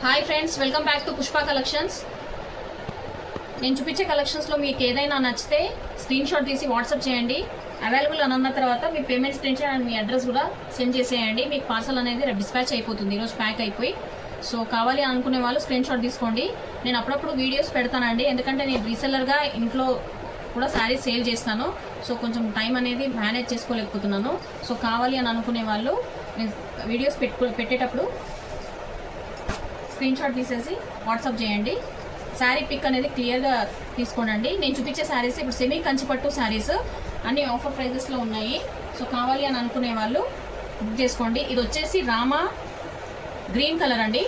Hi friends, welcome back to Pushpa collections. నేను చూపించే కలెక్షన్స్లో మీకు ఏదైనా నచ్చితే స్క్రీన్ షాట్ తీసి వాట్సాప్ చేయండి. అవైలబుల్ అని అన్న తర్వాత మీ పేమెంట్ స్క్రీన్ షాట్ అండ్ మీ అడ్రస్ కూడా సెండ్ చేసేయండి. మీకు పార్సల్ అనేది డిస్పాచ్ అయిపోతుంది, ఈరోజు ప్యాక్ అయిపోయి. సో కావాలి అనుకునే వాళ్ళు స్క్రీన్ షాట్ తీసుకోండి. నేను అప్పుడప్పుడు వీడియోస్ పెడతానండి, ఎందుకంటే నేను రీసెల్లర్గా ఇంట్లో కూడా శారీస్ సేల్ చేస్తాను. సో కొంచెం టైం అనేది మేనేజ్ చేసుకోలేకపోతున్నాను. సో కావాలి అని అనుకునే వాళ్ళు నేను వీడియోస్ పెట్టేటప్పుడు స్క్రీన్ షాట్ తీసేసి వాట్సాప్ చేయండి. శారీ పిక్ అనేది క్లియర్గా తీసుకోనండి. నేను చూపించే శారీస్ ఇప్పుడు సెమీ కంచిపట్టు శారీస్ అన్ని ఆఫర్ ప్రైజెస్లో ఉన్నాయి. సో కావాలి అని అనుకునే వాళ్ళు బుక్ చేసుకోండి. ఇది వచ్చేసి రామా గ్రీన్ కలర్ అండి,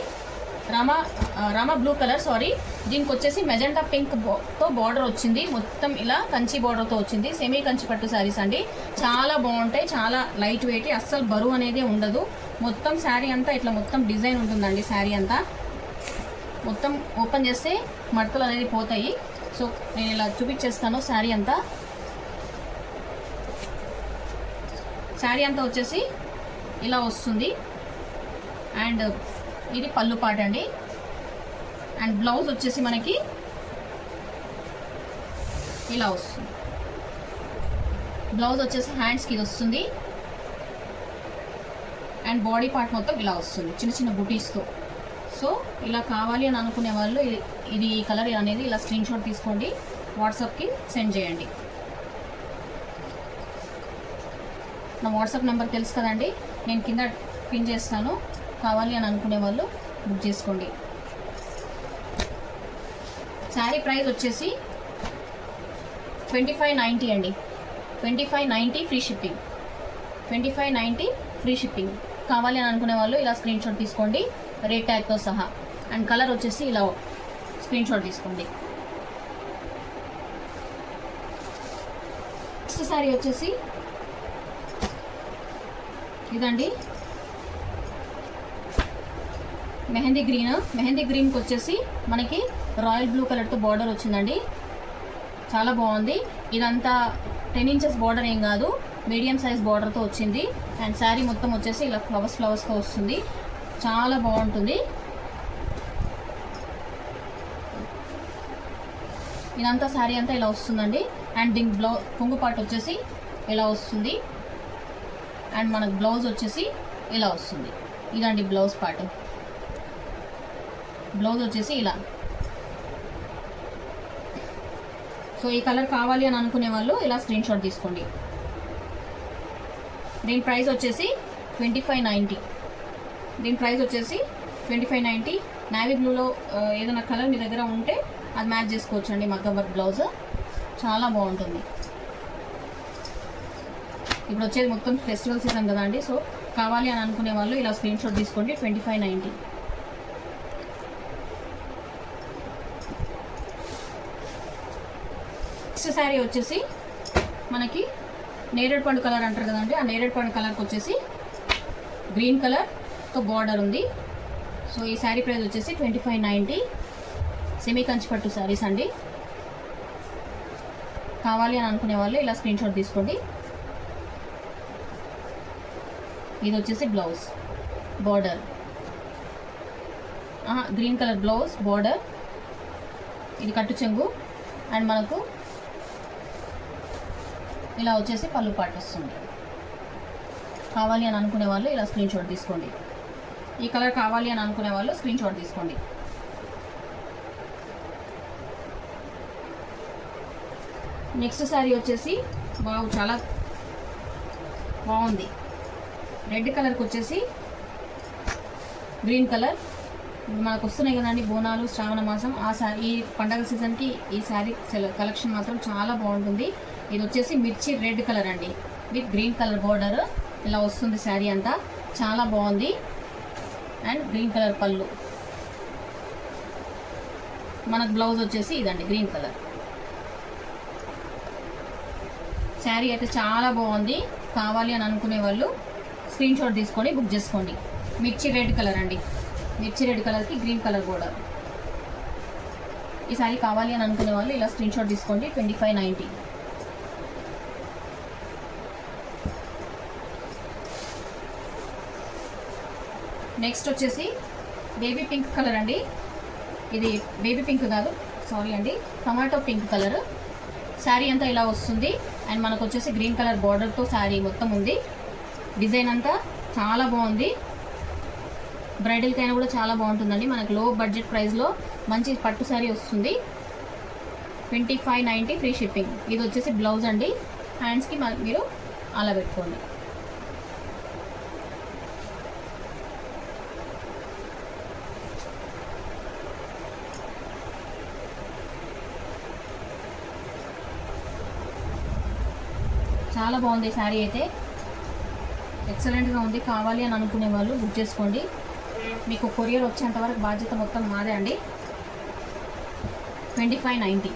రామా బ్లూ కలర్ సారీ. దీనికి వచ్చేసి మెజెంటా పింక్ తో బార్డర్ వచ్చింది, మొత్తం ఇలా కంచి బార్డర్తో వచ్చింది. సెమీ కంచిపట్టు శారీస్ అండి, చాలా బాగుంటాయి, చాలా లైట్ వెయిట్, అస్సలు బరువు అనేది ఉండదు. మొత్తం శారీ అంతా ఇట్లా మొత్తం డిజైన్ ఉంటుందండి. శారీ అంతా మొత్తం ఓపెన్ చేస్తే మడతలు అనేది పోతాయి. సో నేను ఇలా చూపించేస్తాను. శారీ అంతా వచ్చేసి ఇలా వస్తుంది. అండ్ ఇది పళ్ళు పాట అండి. అండ్ బ్లౌజ్ వచ్చేసి మనకి ఇలా వస్తుంది. బ్లౌజ్ వచ్చేసి హ్యాండ్స్కి ఇది వస్తుంది. అండ్ బాడీ పార్ట్ మొత్తం ఇలా వస్తుంది చిన్న చిన్న బుటీస్తో. సో ఇలా కావాలి అని అనుకునే వాళ్ళు ఇది ఈ కలర్ అనేది ఇలా స్క్రీన్ షాట్ తీసుకోండి, వాట్సాప్కి సెండ్ చేయండి. నా వాట్సాప్ నెంబర్ తెలుసు కదండి, నేను కింద పిన్ చేస్తాను. కావాలి అని అనుకునే వాళ్ళు బుక్ చేసుకోండి. శారీ ప్రైస్ వచ్చేసి 2590 అండి. 2590 ఫ్రీ షిప్పింగ్. 2590 free shipping. కావాలి అని అనుకునే వాళ్ళు ఇలా స్క్రీన్ షాట్ తీసుకోండి, రేట్ ట్యాగ్తో సహా. అండ్ కలర్ వచ్చేసి ఇలా స్క్రీన్ షాట్ తీసుకోండి. నెక్స్ట్ శారీ వచ్చేసి ఇదండి, మెహందీ గ్రీన్కి వచ్చేసి మనకి రాయల్ బ్లూ కలర్తో బార్డర్ వచ్చిందండి, చాలా బాగుంది. ఇదంతా 10 ఇంచెస్ బార్డర్ ఏం కాదు, మీడియం సైజ్ బార్డర్తో వచ్చింది. అండ్ శారీ మొత్తం వచ్చేసి ఇలా ఫ్లవర్స్తో వస్తుంది, చాలా బాగుంటుంది. ఇదంతా శారీ అంతా ఇలా వస్తుందండి. అండ్ దీని కొంగు పార్ట్ వచ్చేసి ఇలా వస్తుంది. అండ్ మనకు బ్లౌజ్ వచ్చేసి ఇలా వస్తుంది. ఇదండి బ్లౌజ్ పార్ట్. బ్లౌజ్ వచ్చేసి ఇలా. సో ఈ కలర్ కావాలి అని అనుకునే వాళ్ళు ఇలా స్క్రీన్ షాట్ తీసుకోండి. దీని ప్రైస్ వచ్చేసి 2590. దీని 2590. నావీ బ్లూలో ఏదైనా కలర్ మీ దగ్గర ఉంటే అది మ్యాచ్ చేసుకోవచ్చు అండి. మగ్గం వర్క్ బ్లౌజ్ చాలా బాగుంటుంది. ఇప్పుడు వచ్చేది మొత్తం ఫెస్టివల్ సీజన్ కదా అండి. సో కావాలి అని అనుకునే వాళ్ళు ఇలా స్క్రీన్ షాట్ తీసుకోండి. 2590. నెక్స్ట్ శారీ వచ్చేసి మనకి నేరేడు పండు కలర్ అంటారు కదండి, ఆ నేరేడు పండు కలర్కి వచ్చేసి గ్రీన్ కలర్తో బార్డర్ ఉంది. సో ఈ శారీ ప్రైస్ వచ్చేసి 2590. సెమీ కంచిపట్టు శారీస్ అండి. కావాలి అని అనుకునే వాళ్ళు ఇలా స్క్రీన్ షాట్ తీసుకోండి. ఇది వచ్చేసి blouse border, green colour blouse border, ఇది కట్టు చెంగు. అండ్ మనకు ఇలా వచ్చేసి పళ్ళు పాటు వస్తుంది. కావాలి అని అనుకునే వాళ్ళు ఇలా స్క్రీన్ షాట్ తీసుకోండి. ఈ కలర్ కావాలి అని అనుకునే వాళ్ళు స్క్రీన్ షాట్ తీసుకోండి. నెక్స్ట్ శారీ వచ్చేసి చాలా బాగుంది. రెడ్ కలర్కి వచ్చేసి గ్రీన్ కలర్. మనకు వస్తున్నాయి కదండి బోనాలు, శ్రావణ మాసం, ఈ పండగ సీజన్కి ఈ శారీ కలెక్షన్ మాత్రం చాలా బాగుంటుంది. ఇది వచ్చేసి మిర్చి రెడ్ కలర్ అండి, విత్ గ్రీన్ కలర్ బార్డర్ ఇలా వస్తుంది. శారీ అంతా చాలా బాగుంది. అండ్ గ్రీన్ కలర్ పళ్ళు. మనకు బ్లౌజ్ వచ్చేసి ఇదండి గ్రీన్ కలర్. శారీ అయితే చాలా బాగుంది. కావాలి అని అనుకునే వాళ్ళు స్క్రీన్ షాట్ తీసుకొని బుక్ చేసుకోండి. మిర్చి రెడ్ కలర్ అండి, మిర్చి రెడ్ కలర్కి గ్రీన్ కలర్ బోర్డర్. ఈ శారీ కావాలి అని అనుకునే వాళ్ళు ఇలా స్క్రీన్ షాట్ తీసుకోండి. 2590. నెక్స్ట్ వచ్చేసి బేబీ పింక్ కలర్ అండి. ఇది బేబీ పింక్ కాదు, సారీ అండి, టొమాటో పింక్ కలర్. శారీ అంతా ఇలా వస్తుంది. అండ్ మనకు వచ్చేసి గ్రీన్ కలర్ బార్డర్తో శారీ మొత్తం ఉంది. డిజైన్ అంతా చాలా బాగుంది. బ్రైడల్కి అయినా కూడా చాలా బాగుంటుందండి. మనకు లో బడ్జెట్ ప్రైస్లో మంచి పట్టు శారీ వస్తుంది. 2590 ఫ్రీ షిప్పింగ్. ఇది వచ్చేసి బ్లౌజ్ అండి. హ్యాండ్స్కి మీరు అలా పెట్టుకోండి. చాలా బాగుంది శారీ అయితే, ఎక్సలెంట్గా ఉంది. కావాలి అని అనుకునే వాళ్ళు బుక్ చేసుకోండి. మీకు కొరియర్ వచ్చేంత వరకు బాధ్యత మొత్తం మాదే అండి. 2590.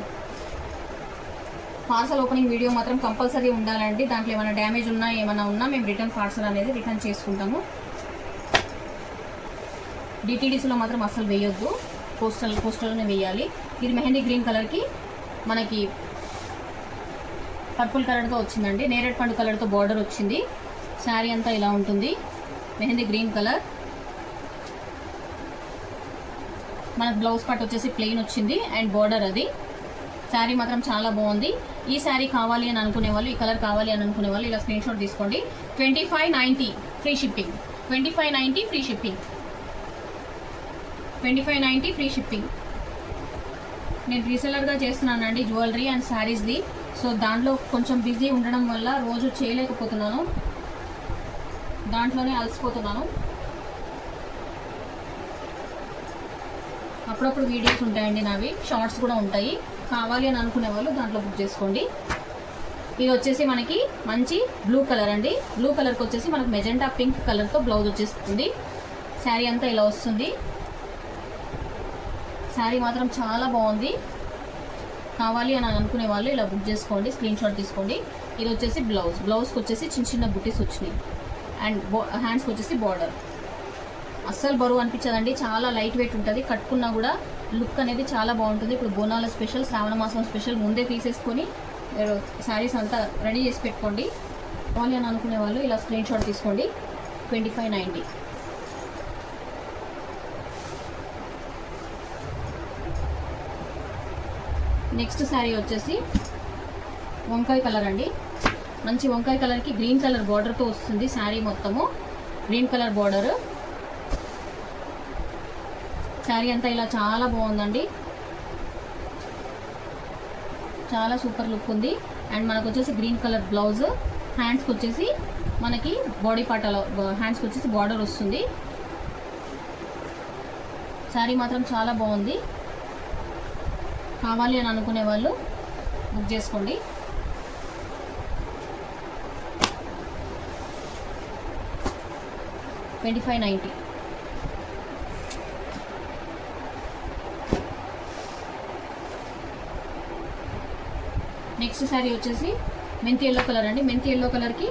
పార్సల్ ఓపెనింగ్ వీడియో మాత్రం కంపల్సరీ ఉండాలండి. దాంట్లో ఏమైనా డ్యామేజ్ ఉన్నా ఏమైనా ఉన్నా మేము రిటర్న్ పార్సల్ అనేది రిటర్న్ చేసుకుంటాము. డిటీడీసీలో మాత్రం అస్సలు వేయొద్దు, పోస్టల్లోనే వేయాలి. ఇది మెహందీ గ్రీన్ కలర్కి మనకి పర్పుల్ కలర్తో వచ్చిందండి. నేరేడ్ పండు కలర్తో బార్డర్ వచ్చింది. శారీ అంతా ఇలా ఉంటుంది. Mehndi green colour. మనకు బ్లౌజ్ పార్ట్ వచ్చేసి ప్లెయిన్ వచ్చింది అండ్ బార్డర్ అది. శారీ మాత్రం చాలా బాగుంది. ఈ శారీ కావాలి అని అనుకునే వాళ్ళు, ఈ కలర్ కావాలి అని అనుకునే వాళ్ళు ఇలా స్క్రీన్ షాట్ తీసుకోండి. 2590 free shipping. 2590 free shipping. 2590 free shipping. నేను రీసెలర్గా చేస్తున్నానండి జ్యువెలరీ అండ్ శారీస్ది. సో దాంట్లో కొంచెం బిజీ ఉండడం వల్ల రోజు చేయలేకపోతున్నాను, దాంట్లోనే అలసిపోతున్నాను. అప్పుడప్పుడు వీడియోస్ ఉంటాయండి నావి, షార్ట్స్ కూడా ఉంటాయి. కావాలి అని అనుకునే వాళ్ళు దాంట్లో బుక్ చేసుకోండి. ఇది వచ్చేసి మనకి మంచి బ్లూ కలర్ అండి. బ్లూ కలర్కి వచ్చేసి మనకు మెజెంటా పింక్ కలర్తో బ్లౌజ్ వచ్చేస్తుంది. శారీ అంతా ఇలా వస్తుంది. శారీ మాత్రం చాలా బాగుంది. కావాలి అని అనుకునే వాళ్ళు ఇలా బుక్ చేసుకోండి, స్క్రీన్ షాట్ తీసుకోండి. ఇది వచ్చేసి బ్లౌజ్కి వచ్చేసి చిన్న చిన్న బుటీస్ వచ్చినాయి అండ్ హ్యాండ్స్కి వచ్చేసి బార్డర్. అస్సలు బరువు అనిపించదండి, చాలా లైట్ వెయిట్ ఉంటుంది. కట్టుకున్నా కూడా లుక్ అనేది చాలా బాగుంటుంది. ఇప్పుడు బోనాల స్పెషల్, శ్రావణ మాసం స్పెషల్ ముందే తీసేసుకొని శారీస్ అంతా రెడీ చేసి పెట్టుకోండి. కావాలి అని అనుకునే వాళ్ళు ఇలా స్క్రీన్ షాట్ తీసుకోండి. 2590. నెక్స్ట్ శారీ వచ్చేసి వంకాయ కలర్ అండి. మంచి వంకాయ కలర్కి గ్రీన్ కలర్ బార్డర్తో వస్తుంది. శారీ మొత్తము గ్రీన్ కలర్ బార్డర్. శారీ అంతా ఇలా చాలా బాగుందండి, చాలా సూపర్ లుక్ ఉంది. అండ్ మనకు వచ్చేసి గ్రీన్ కలర్ బ్లౌజ్. హ్యాండ్స్కి వచ్చేసి మనకి బాడీ పార్ట్ అలా హ్యాండ్స్కి వచ్చేసి బార్డర్ వస్తుంది. శారీ మాత్రం చాలా బాగుంది. కావాలి అని అనుకునే వాళ్ళు బుక్ చేసుకోండి. $2590. నెక్స్ట్ శారీ వచ్చేసి మెంతి ఎల్లో కలర్ అండి. మెంతి ఎల్లో కలర్కి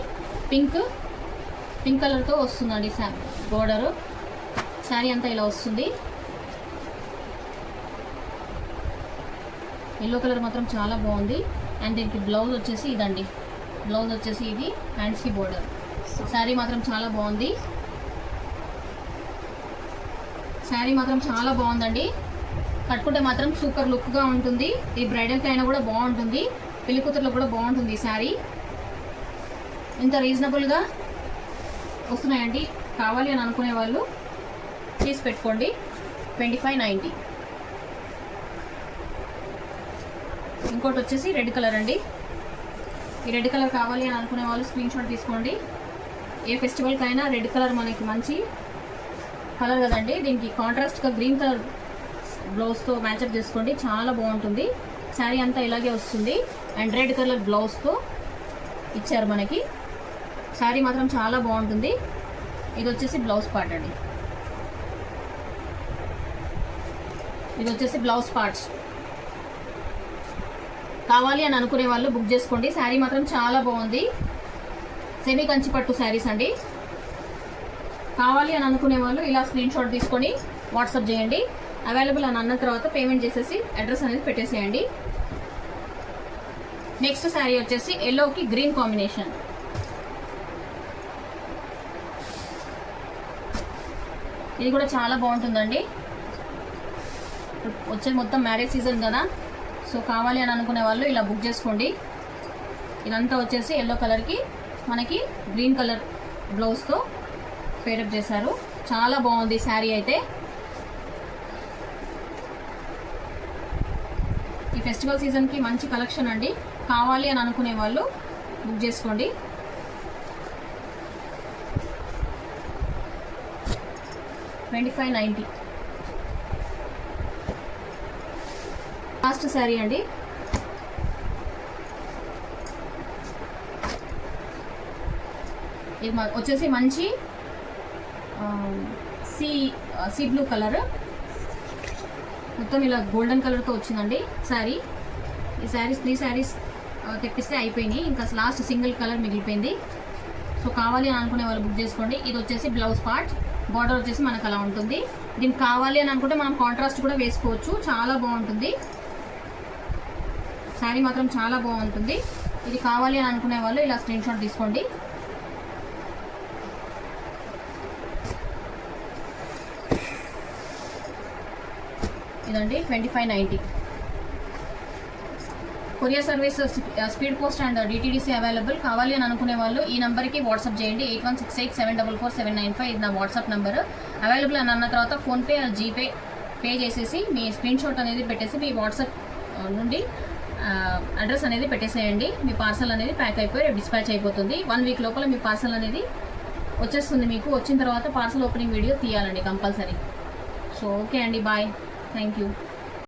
పింక్ కలర్తో వస్తుందండి బోర్డరు. శారీ అంతా ఇలా వస్తుంది. ఎల్లో కలర్ మాత్రం చాలా బాగుంది. అండ్ దీనికి బ్లౌజ్ వచ్చేసి ఇదండి. బ్లౌజ్ వచ్చేసి ఇది, హ్యాండ్స్కి బోర్డర్. శారీ మాత్రం చాలా బాగుంది. శారీ మాత్రం చాలా బాగుందండి. కట్టుకుంటే మాత్రం సూపర్ లుక్గా ఉంటుంది. ఈ బ్రైడల్కి అయినా కూడా బాగుంటుంది, పెళ్లి కూతుర్లో కూడా బాగుంటుంది. ఈ శారీ ఇంత రీజనబుల్గా వస్తున్నాయండి. కావాలి అని అనుకునే వాళ్ళు తీసి పెట్టుకోండి. 2590. ఇంకోటి వచ్చేసి రెడ్ కలర్ అండి. ఈ రెడ్ కలర్ కావాలి అని అనుకునే వాళ్ళు స్క్రీన్ షాట్ తీసుకోండి. ఏ ఫెస్టివల్కైనా రెడ్ కలర్ మనకి మంచి కలర్ కదండి. దీనికి కాంట్రాస్ట్గా గ్రీన్ కలర్ బ్లౌజ్తో మ్యాచప్ చేసుకోండి, చాలా బాగుంటుంది. శారీ అంతా ఇలాగే వస్తుంది అండ్ రెడ్ కలర్ బ్లౌజ్తో ఇచ్చారు మనకి. శారీ మాత్రం చాలా బాగుంటుంది. ఇది వచ్చేసి బ్లౌజ్ పార్ట్ అండి. ఇది వచ్చేసి బ్లౌజ్ పార్ట్స్. కావాలి అని అనుకునే వాళ్ళు బుక్ చేసుకోండి. శారీ మాత్రం చాలా బాగుంది. సెమీ కంచి పట్టు శారీస్ అండి. కావాలి అని అనుకునే వాళ్ళు ఇలా స్క్రీన్ షాట్ తీసుకొని వాట్సాప్ చేయండి. అవైలబుల్ అని అన్న తర్వాత పేమెంట్ చేసేసి అడ్రస్ అనేది పెట్టేసేయండి. నెక్స్ట్ శారీ వచ్చేసి ఎల్లోకి గ్రీన్ కాంబినేషన్. ఇది కూడా చాలా బాగుంటుందండి. వచ్చే మొత్తం మ్యారేజ్ సీజన్ కదా, సో కావాలి అని అనుకునే వాళ్ళు ఇలా బుక్ చేసుకోండి. ఇదంతా వచ్చేసి ఎల్లో కలర్కి మనకి గ్రీన్ కలర్ బ్లౌజ్తో పేరప్ చేశారు. చాలా బాగుంది శారీ అయితే. ఈ ఫెస్టివల్ సీజన్కి మంచి కలెక్షన్ అండి. కావాలి అని అనుకునే వాళ్ళు బుక్ చేసుకోండి. $25.90 లాస్ట్ శారీ అండి. ఇది వచ్చేసి మంచి సీ బ్లూ కలర్, మొత్తం ఇలా గోల్డెన్ కలర్తో వచ్చిందండి శారీ. ఈ శారీస్ 3 శారీస్ తెప్పిస్తే అయిపోయినాయి, ఇంకా లాస్ట్ సింగిల్ కలర్ మిగిలిపోయింది. సో కావాలి అని అనుకునే వాళ్ళు బుక్ చేసుకోండి. ఇది వచ్చేసి బ్లౌజ్ పార్ట్, బార్డర్ వచ్చేసి మనకు అలా ఉంటుంది. దీనికి కావాలి అని అనుకుంటే మనం కాంట్రాస్ట్ కూడా వేసుకోవచ్చు, చాలా బాగుంటుంది. శారీ మాత్రం చాలా బాగుంటుంది. ఇది కావాలి అని అనుకునే వాళ్ళు ఇలా స్క్రీన్ షాట్ తీసుకోండి. ఇదండి $25.90. Courier service speed post and DTDC available. కావాలి అని అనుకునే వాళ్ళు ఈ నెంబర్కి వాట్సాప్ చేయండి. 8168744795 ఇది నా వాట్సాప్ నెంబర్. అవైలబుల్ అని అన్న తర్వాత ఫోన్పే జీపే పే చేసేసి మీ స్క్రీన్ షాట్ అనేది పెట్టేసి మీ వాట్సాప్ నుండి అడ్రస్ అనేది పెట్టేసేయండి. మీ పార్సల్ అనేది ప్యాక్ అయిపోయి డిస్పాచ్ అయిపోతుంది. 1 వీక్ లోపల మీ పార్సల్ అనేది వచ్చేస్తుంది. మీకు వచ్చిన తర్వాత పార్సల్ ఓపెనింగ్ వీడియో తీయాలండి కంపల్సరీ. సో ఓకే అండి, బాయ్, థ్యాంక్ యూ.